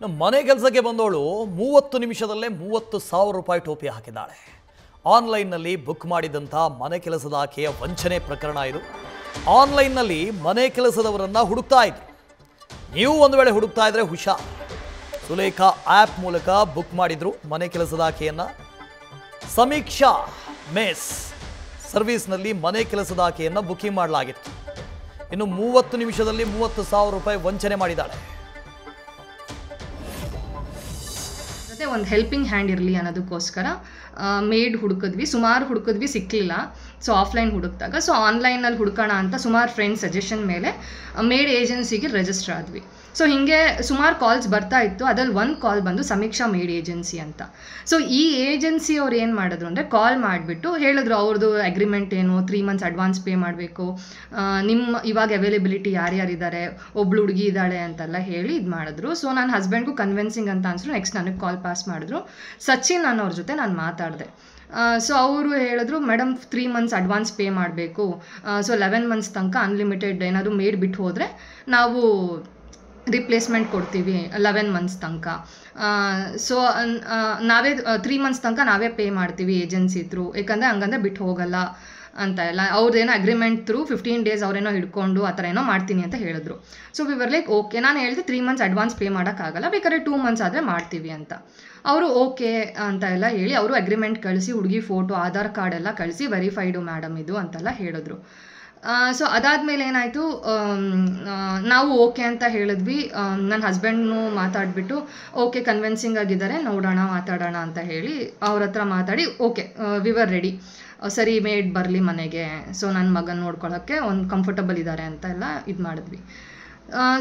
ಮನೆ ಕೆಲಸಕ್ಕೆ ಬಂದವಳು 30 ನಿಮಿಷದಲ್ಲೇ 30,000 ರೂಪಾಯಿ ಟೋಪಿ ಹಾಕಿದ್ದಾಳೆ. ಆನ್ಲೈನ್ನಲ್ಲಿ ಬುಕ್ ಮಾಡಿದಂಥ ಮನೆ ಕೆಲಸದ ಆಕೆಯ ವಂಚನೆ ಪ್ರಕರಣ ಇದು. ಆನ್ಲೈನ್ನಲ್ಲಿ ಮನೆ ಕೆಲಸದವರನ್ನು ಹುಡುಕ್ತಾ ಇದ್ರು. ನೀವು ಒಂದು ವೇಳೆ ಹುಡುಕ್ತಾ ಇದ್ರೆ ಹುಷಾರ್. ಸುಲೇಖಾ ಆ್ಯಪ್ ಮೂಲಕ ಬುಕ್ ಮಾಡಿದ್ರು ಮನೆ ಕೆಲಸದ ಆಕೆಯನ್ನು. ಸಮೀಕ್ಷಾ ಮೇಸ್ ಸರ್ವಿಸ್ನಲ್ಲಿ ಮನೆ ಕೆಲಸದ ಆಕೆಯನ್ನು ಬುಕಿಂಗ್ ಮಾಡಲಾಗಿತ್ತು. ಇನ್ನು 30 ನಿಮಿಷದಲ್ಲಿ 30,000 ರೂಪಾಯಿ ವಂಚನೆ ಮಾಡಿದ್ದಾಳೆ. ಒಂದು ಹೆಲ್ಪಿಂಗ್ ಹ್ಯಾಂಡ್ ಇರಲಿ ಅನ್ನೋದಕ್ಕೋಸ್ಕರ ಮೇಡ್ ಹುಡುಕಿದ್ವಿ, ಸುಮಾರು ಹುಡುಕಿದ್ವಿ, ಸಿಕ್ಕಲಿಲ್ಲ. ಸೊ ಆಫ್ಲೈನ್ ಹುಡುಕಿದಾಗ ಆನ್ಲೈನಲ್ಲಿ ಹುಡುಕೋಣ ಅಂತ ಸುಮಾರು ಫ್ರೆಂಡ್ಸ್ ಸಜೆಷನ್ ಮೇಲೆ ಮೇಡ್ ಏಜೆನ್ಸಿಗೆ ರಿಜಿಸ್ಟರ್ ಆದ್ವಿ. ಸೊ ಹೀಗೆ ಸುಮಾರು ಕಾಲ್ಸ್ ಬರ್ತಾ ಇತ್ತು. ಅದ್ರಲ್ಲಿ ಒಂದು ಕಾಲ್ ಬಂದು ಸಮೀಕ್ಷಾ ಮೇಡ್ ಏಜೆನ್ಸಿ ಅಂತ. ಸೊ ಈ ಏಜೆನ್ಸಿ ಅವ್ರು ಏನು ಮಾಡಿದ್ರು ಅಂದರೆ ಕಾಲ್ ಮಾಡಿಬಿಟ್ಟು ಹೇಳಿದ್ರು ಅವ್ರದ್ದು ಅಗ್ರಿಮೆಂಟ್ ಏನು, 3 months ಅಡ್ವಾನ್ಸ್ ಪೇ ಮಾಡಬೇಕು, ನಿಮ್ಮ ಇವಾಗ ಅವೈಲೇಬಿಲಿಟಿ ಯಾರ್ಯಾರಿದ್ದಾರೆ, ಒಬ್ಳು ಹುಡುಗಿ ಇದ್ದಾಳೆ ಅಂತೆಲ್ಲ ಹೇಳಿ ಇದು ಮಾಡಿದ್ರು. ಸೊ ನನ್ನ ಹಸ್ಬೆಂಡ್ಗೂ ಕನ್ವಿನ್ಸಿಂಗ್ ಅಂತ ಅನ್ಸಿದ್ರು. ನೆಕ್ಸ್ಟ್ ನನಗೆ ಕಾಲ್ ಪಾಸ್ ಮಾಡಿದ್ರು. ಸಚಿನ್ ಅನ್ನೋರ ಜೊತೆ ನಾನು ಮಾತಾಡಿದೆ. ಸೊ ಅವರು ಹೇಳಿದ್ರು, ಮೇಡಮ್ 3 months ಅಡ್ವಾನ್ಸ್ ಪೇ ಮಾಡಬೇಕು, ಸೊ 11 months ತನಕ ಅನ್ಲಿಮಿಟೆಡ್ ಏನಾದರೂ ಮೇಡ್ ಬಿಟ್ಟು ಹೋದರೆ ನಾವು ರಿಪ್ಲೇಸ್ಮೆಂಟ್ ಕೊಡ್ತೀವಿ 11 months ತನಕ. ಸೊ ನಾವೇ 3 months ತನಕ ನಾವೇ ಪೇ ಮಾಡ್ತೀವಿ ಏಜೆನ್ಸಿ ಥ್ರೂ, ಯಾಕಂದರೆ ಹಂಗಂದ್ರೆ ಬಿಟ್ಟು ಹೋಗಲ್ಲ ಅಂತ ಎಲ್ಲ. ಅವ್ರದ್ದೇನೋ ಅಗ್ರಿಮೆಂಟ್ ಥ್ರೂ 15 days ಅವರೇನೋ ಹಿಡ್ಕೊಂಡು ಆ ಥರ ಏನೋ ಮಾಡ್ತೀನಿ ಅಂತ ಹೇಳಿದ್ರು. So ವಿವರ್ like okay. ನಾನು ಹೇಳಿದೆ 3 months ಅಡ್ವಾನ್ಸ್ ಪೇ ಮಾಡೋಕ್ಕಾಗಲ್ಲ, ಬೇಕಾದ್ರೆ 2 months ಆದರೆ ಮಾಡ್ತೀವಿ ಅಂತ. ಅವರು ಓಕೆ ಅಂತ ಎಲ್ಲ ಹೇಳಿ ಅವರು ಅಗ್ರಿಮೆಂಟ್ ಕಳಿಸಿ, ಹುಡುಗಿ ಫೋಟೋ, ಆಧಾರ್ ಕಾರ್ಡ್ ಎಲ್ಲ ಕಳಿಸಿ, ವೆರಿಫೈಡು ಮೇಡಮ್ ಇದು ಅಂತೆಲ್ಲ ಹೇಳಿದ್ರು. ಸೊ ಅದಾದಮೇಲೆ ಏನಾಯಿತು, ನಾವು ಓಕೆ ಅಂತ ಹೇಳಿದ್ವಿ. ನನ್ನ ಹಸ್ಬೆಂಡ್ನು ಮಾತಾಡಿಬಿಟ್ಟು ಓಕೆ ಕನ್ವಿನ್ಸಿಂಗ್ ಆಗಿದ್ದಾರೆ, ನೋಡೋಣ ಮಾತಾಡೋಣ ಅಂತ ಹೇಳಿ ಅವ್ರ ಹತ್ರ ಮಾತಾಡಿ ಓಕೆ ವಿವರ್ ರೆಡಿ, ಸರಿ ಮೇಡ್ ಬರಲಿ ಮನೆಗೆ, ಸೊ ನನ್ನ ಮಗನ ನೋಡ್ಕೊಳ್ಳೋಕ್ಕೆ ಒಂದು ಕಂಫರ್ಟಬಲ್ ಇದ್ದಾರೆ ಅಂತ ಎಲ್ಲ ಇದು ಮಾಡಿದ್ವಿ.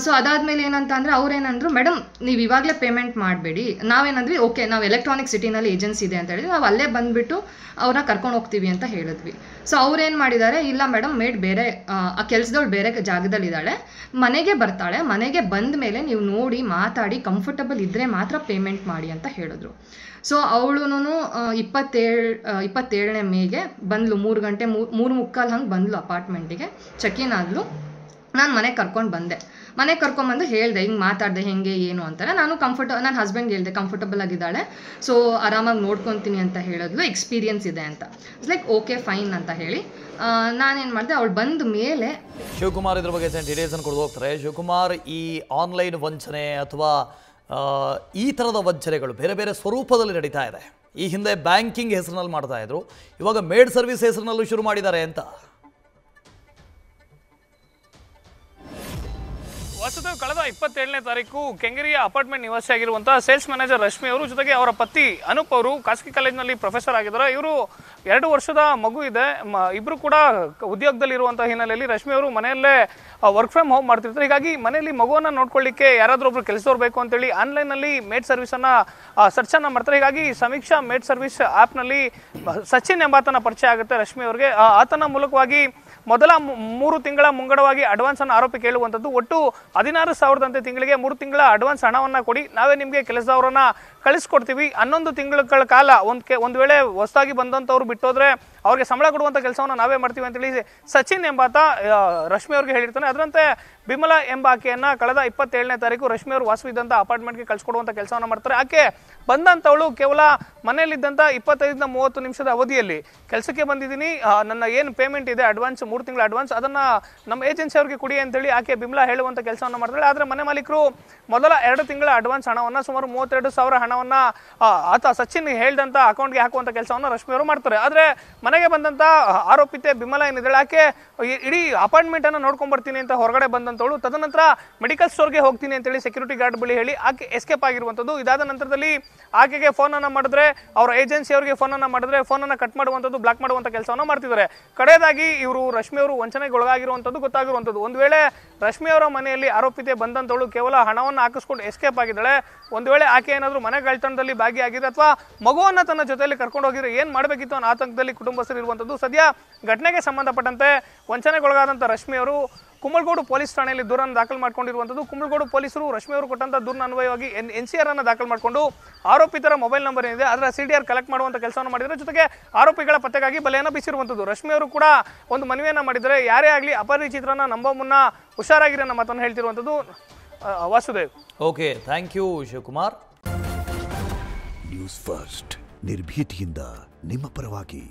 ಸೊ ಅದಾದಮೇಲೆ ಏನಂತ ಅಂದರೆ ಅವ್ರೇನಂದ್ರು, ಮೇಡಮ್ ನೀವು ಇವಾಗಲೇ ಪೇಮೆಂಟ್ ಮಾಡಬೇಡಿ. ನಾವೇನಂದ್ವಿ ಓಕೆ ನಾವು ಎಲೆಕ್ಟ್ರಾನಿಕ್ ಸಿಟಿನಲ್ಲಿ ಏಜೆನ್ಸಿ ಇದೆ ಅಂತ ಹೇಳಿದ್ವಿ, ನಾವು ಅಲ್ಲೇ ಬಂದುಬಿಟ್ಟು ಅವ್ರನ್ನ ಕರ್ಕೊಂಡು ಹೋಗ್ತೀವಿ ಅಂತ ಹೇಳಿದ್ವಿ. ಸೊ ಅವ್ರೇನು ಮಾಡಿದ್ದಾರೆ, ಇಲ್ಲ ಮೇಡಮ್ ಮೇಡ್ ಬೇರೆ ಆ ಕೆಲಸದವ್ಳು ಬೇರೆ ಜಾಗದಲ್ಲಿದ್ದಾಳೆ, ಮನೆಗೆ ಬರ್ತಾಳೆ, ಮನೆಗೆ ಬಂದ ಮೇಲೆ ನೀವು ನೋಡಿ ಮಾತಾಡಿ ಕಂಫರ್ಟಬಲ್ ಇದ್ದರೆ ಮಾತ್ರ ಪೇಮೆಂಟ್ ಮಾಡಿ ಅಂತ ಹೇಳಿದ್ರು. ಸೊ ಅವಳು 27ನೇ ಮೇಗೆ ಬಂದ್ಲು, 3 ಗಂಟೆ 3:45 ಹಂಗೆ ಬಂದ್ಲು ಅಪಾರ್ಟ್ಮೆಂಟಿಗೆ, ಚೆಕ್ ಇನ್ ಆದ್ಲು. ನಾನು ಮನೆಗೆ ಕರ್ಕೊಂಡು ಬಂದೆ. ಮನೆಗೆ ಕರ್ಕೊಂಡ್ಬಂದು ಹೇಳಿದೆ, ಹಿಂಗೆ ಮಾತಾಡಿದೆ ಹೆಂಗೆ ಏನು ಅಂತಾರೆ. ನಾನು ನನ್ನ ಹಸ್ಬೆಂಡ್ಗೆ ಹೇಳಿದೆ ಕಂಫರ್ಟಬಲ್ ಆಗಿದ್ದಾಳೆ, ಸೊ ಆರಾಮಾಗಿ ನೋಡ್ಕೊತೀನಿ ಅಂತ ಹೇಳಿದ್ಲು, ಎಕ್ಸ್ಪೀರಿಯನ್ಸ್ ಇದೆ ಅಂತ. ಲೈಕ್ ಓಕೆ ಫೈನ್ ಅಂತ ಹೇಳಿ ನಾನೇನು ಮಾಡಿದೆ, ಅವಳು ಬಂದ ಮೇಲೆ ಶಿವಕುಮಾರ್ ಇದ್ರ ಬಗ್ಗೆ ಡೀಟೇಲ್ಸನ್ನು ಕೊಡ್ದು ಹೋಗ್ತಾರೆ. ಶಿವಕುಮಾರ್, ಈ ಆನ್ಲೈನ್ ವಂಚನೆ ಅಥವಾ ಈ ಥರದ ವಂಚನೆಗಳು ಬೇರೆ ಬೇರೆ ಸ್ವರೂಪದಲ್ಲಿ ನಡೀತಾ ಇದೆ. ಈ ಹಿಂದೆ ಬ್ಯಾಂಕಿಂಗ್ ಹೆಸರಿನಲ್ಲಿ ಮಾಡ್ತಾ ಇದ್ರು, ಇವಾಗ ಮೇಡ್ ಸರ್ವಿಸ್ ಹೆಸರಿನಲ್ಲೂ ಶುರು ಮಾಡಿದ್ದಾರೆ ಅಂತ. ವಸುದೇವ್, ಕಳೆದ 27ನೇ ತಾರೀಕು ಕೆಂಗೇರಿಯ ಅಪಾರ್ಟ್ಮೆಂಟ್ ನಿವಾಸಿಯಾಗಿರುವಂತಹ ಸೇಲ್ಸ್ ಮ್ಯಾನೇಜರ್ ರಶ್ಮಿ ಅವರು ಜೊತೆಗೆ ಅವರ ಪತಿ ಅನೂಪ್ ಅವರು ಖಾಸಗಿ ಕಾಲೇಜಿನಲ್ಲಿ ಪ್ರೊಫೆಸರ್ ಆಗಿದ್ದಾರೆ. ಇವರು 2 ವರ್ಷದ ಮಗು ಇದೆ. ಇಬ್ರು ಕೂಡ ಉದ್ಯೋಗದಲ್ಲಿರುವಂತಹ ಹಿನ್ನೆಲೆಯಲ್ಲಿ ರಶ್ಮಿ ಅವರು ಮನೆಯಲ್ಲೇ ವರ್ಕ್ ಫ್ರಮ್ ಹೋಮ್ ಮಾಡ್ತಿರ್ತಾರೆ. ಹೀಗಾಗಿ ಮನೆಯಲ್ಲಿ ಮಗುವನ್ನ ನೋಡ್ಕೊಳ್ಳಿಕ್ಕೆ ಯಾರಾದ್ರೂ ಒಬ್ರು ಕೆಲಸದವ್ರು ಬೇಕು ಅಂತೇಳಿ ಆನ್ಲೈನ್ನಲ್ಲಿ ಮೇಡ್ ಸರ್ವಿಸನ್ನು ಸರ್ಚನ್ನು ಮಾಡ್ತಾರೆ. ಹೀಗಾಗಿ ಸಮೀಕ್ಷಾ ಮೇಡ್ ಸರ್ವಿಸ್ ಆ್ಯಪ್ನಲ್ಲಿ ಸಚಿನ್ ಎಂಬಾತನ ಪರಿಚಯ ಆಗುತ್ತೆ ರಶ್ಮಿ ಅವರಿಗೆ. ಆತನ ಮೂಲಕವಾಗಿ ಮೊದಲ 3 ತಿಂಗಳ ಮುಂಗಡವಾಗಿ ಅಡ್ವಾನ್ಸ್ ಅನ್ನು ಆರೋಪಿ ಕೇಳುವಂಥದ್ದು. ಒಟ್ಟು 16,000 ತಿಂಗಳಿಗೆ 3 ತಿಂಗಳ ಅಡ್ವಾನ್ಸ್ ಹಣವನ್ನು ಕೊಡಿ, ನಾವೇ ನಿಮಗೆ ಕೆಲಸದವರನ್ನ ಕಳಿಸ್ಕೊಡ್ತೀವಿ. 11 ತಿಂಗಳ ಕಾಲ ಒಂದು ವೇಳೆ ಹೊಸದಾಗಿ ಬಂದಂಥವ್ರು ಬಿಟ್ಟೋದ್ರೆ ಅವ್ರಿಗೆ ಸಂಬಳ ಕೊಡುವಂಥ ಕೆಲಸವನ್ನು ನಾವೇ ಮಾಡ್ತೀವಿ ಅಂತೇಳಿ ಸಚಿನ್ ಎಂಬಾತ ರಶ್ಮಿ ಅವ್ರಿಗೆ ಹೇಳಿರ್ತಾನೆ. ಅದರಂತೆ ಬಿಮಲಾ ಎಂಬ ಆಕೆಯನ್ನ ಕಳೆದ 27ನೇ ತಾರೀಕು ರಶ್ಮಿ ಅವರು ವಾಸವಿದ್ದಂಥ ಅಪಾರ್ಟ್ಮೆಂಟ್ಗೆ ಕಳಿಸ್ಕೊಡುವಂಥ ಕೆಲಸವನ್ನು ಮಾಡ್ತಾರೆ. ಆಕೆ ಬಂದಂಥವಳು ಕೇವಲ ಮನೆಯಲ್ಲಿದ್ದಂಥ 25-30 ನಿಮಿಷದ ಅವಧಿಯಲ್ಲಿ ಕೆಲಸಕ್ಕೆ ಬಂದಿದ್ದೀನಿ, ನನ್ನ ಏನು ಪೇಮೆಂಟ್ ಇದೆ ಅಡ್ವಾನ್ಸ್ 3 ತಿಂಗಳ ಅಡ್ವಾನ್ಸ್ ಅದನ್ನು ನಮ್ಮ ಏಜೆನ್ಸಿ ಅವ್ರಿಗೆ ಕೊಡಿ ಅಂತೇಳಿ ಆಕೆ ಬಿಮಲಾ ಹೇಳುವಂಥ ಕೆಲಸವನ್ನು ಮಾಡ್ತಾಳೆ. ಆದರೆ ಮನೆ ಮಾಲೀಕರು ಮೊದಲ 2 ತಿಂಗಳ ಅಡ್ವಾನ್ಸ್ ಹಣವನ್ನು ಸುಮಾರು 32,000 ಹಣವನ್ನು ಆತ ಸಚಿನ್ ಹೇಳಿದಂಥ ಅಕೌಂಟ್ಗೆ ಹಾಕುವಂಥ ಕೆಲಸವನ್ನು ರಶ್ಮಿ ಅವರು ಮಾಡ್ತಾರೆ. ಆದರೆ ಮನೆಗೆ ಬಂದಂಥ ಆರೋಪಿತೆ ಬಿಮಲಾ ಏನಿದ್ದಾಳೆ, ಆಕೆ ಇಡೀ ಅಪಾರ್ಟ್ಮೆಂಟನ್ನು ನೋಡ್ಕೊಂಡ್ಬರ್ತೀನಿ ಅಂತ ಹೊರಗಡೆ ಬಂದಂಥವಳು. ತದನಂತರ ಮೆಡಿಕಲ್ ಸ್ಟೋರ್ಗೆ ಹೋಗ್ತೀನಿ ಅಂತೇಳಿ ಸೆಕ್ಯೂರಿಟಿ ಗಾರ್ಡ್ ಬಳಿ ಹೇಳಿ ಆಕೆ ಎಸ್ಕೇಪ್ ಆಗಿರುವಂಥದ್ದು. ಇದಾದ ನಂತರದಲ್ಲಿ ಆಕೆಗೆ ಫೋನನ್ನು ಮಾಡಿದ್ರೆ, ಅವರ ಏಜೆನ್ಸಿ ಅವರಿಗೆ ಫೋನನ್ನು ಮಾಡಿದ್ರೆ ಫೋನನ್ನು ಕಟ್ ಮಾಡುವಂಥದ್ದು, ಬ್ಲಾಕ್ ಮಾಡುವಂಥ ಕೆಲಸವನ್ನು ಮಾಡ್ತಿದ್ದಾರೆ. ಕಡೆಯದಾಗಿ ಇವರು ರಶ್ಮಿ ಅವರು ವಂಚನೆಗೆ ಒಳಗಾಗಿರುವಂಥದ್ದು ಗೊತ್ತಾಗಿರುವಂಥದ್ದು. ಒಂದು ವೇಳೆ ರಶ್ಮಿ ಅವರ ಮನೆಯಲ್ಲಿ ಆರೋಪಿತೆ ಬಂದಂಥವಳು ಕೇವಲ ಹಣವನ್ನು ಹಾಕಿಸ್ಕೊಂಡು ಎಸ್ಕೇಪ್ ಆಗಿದ್ದಾಳೆ, ಒಂದು ವೇಳೆ ಆಕೆ ಏನಾದರೂ ಮನೆ ಕಳ್ತನದಲ್ಲಿ ಭಾಗಿಯಾಗಿದೆ ಅಥವಾ ಮಗುವನ್ನು ತನ್ನ ಜೊತೆಯಲ್ಲಿ ಕರ್ಕೊಂಡು ಹೋಗಿದ್ರೆ ಏನು ಮಾಡಬೇಕಿತ್ತು ಅನ್ನೋ ಆತಂಕದಲ್ಲಿ ಕುಟುಂಬಸ್ಥರು ಇರುವಂಥದ್ದು. ಸದ್ಯ ಘಟನೆಗೆ ಸಂಬಂಧಪಟ್ಟಂತೆ ವಂಚನೆಗೊಳಗಾದಂಥ ರಶ್ಮಿ ಅವರು ಕುಂಬಳಗೋಡು ಪೊಲೀಸ್ ಠಾಣೆಯಲ್ಲಿ ದೂರನ್ನು ದಾಖಲು ಮಾಡಿಕೊಂಡಿರುವಂಥದ್ದು. ಕುಂಬಳಗೋಡು ಪೊಲೀಸರು ರಶ್ಮಿ ಅವರು ಕೊಟ್ಟಂಥ ದೂರಿನ ಅನ್ವಯವಾಗಿ NCR ಅನ್ನು ದಾಖಲು ಮಾಡಿಕೊಂಡು ಆರೋಪಿತರ ಮೊಬೈಲ್ ನಂಬರ್ ಏನಿದೆ ಅದರ CDR ಕಲೆಕ್ಟ್ ಮಾಡುವಂಥ ಕೆಲಸವನ್ನು ಮಾಡಿದರೆ, ಜೊತೆಗೆ ಆರೋಪಿಗಳ ಪತ್ತೆಗಾಗಿ ಬಲೆಯನ್ನು ಬೀಸಿರುವಂಥದ್ದು. ರಶ್ಮಿ ಅವರು ಕೂಡ ಒಂದು ಮನವಿಯನ್ನು ಮಾಡಿದರೆ, ಯಾರೇ ಆಗಲಿ ಅಪರಿಚಿತರನ್ನ ನಂಬೋ ಮುನ್ನ ಹುಷಾರಾಗಿರೋ ನಮ್ಮ ಮಾತನ್ನು ಹೇಳ್ತಿರುವಂಥದ್ದು. Vasudev. Okay, thank you Shivakumar. News first ನಿರ್ಭೀತಿಯಿಂದ ನಿಮ್ಮ ಪರವಾಗಿ.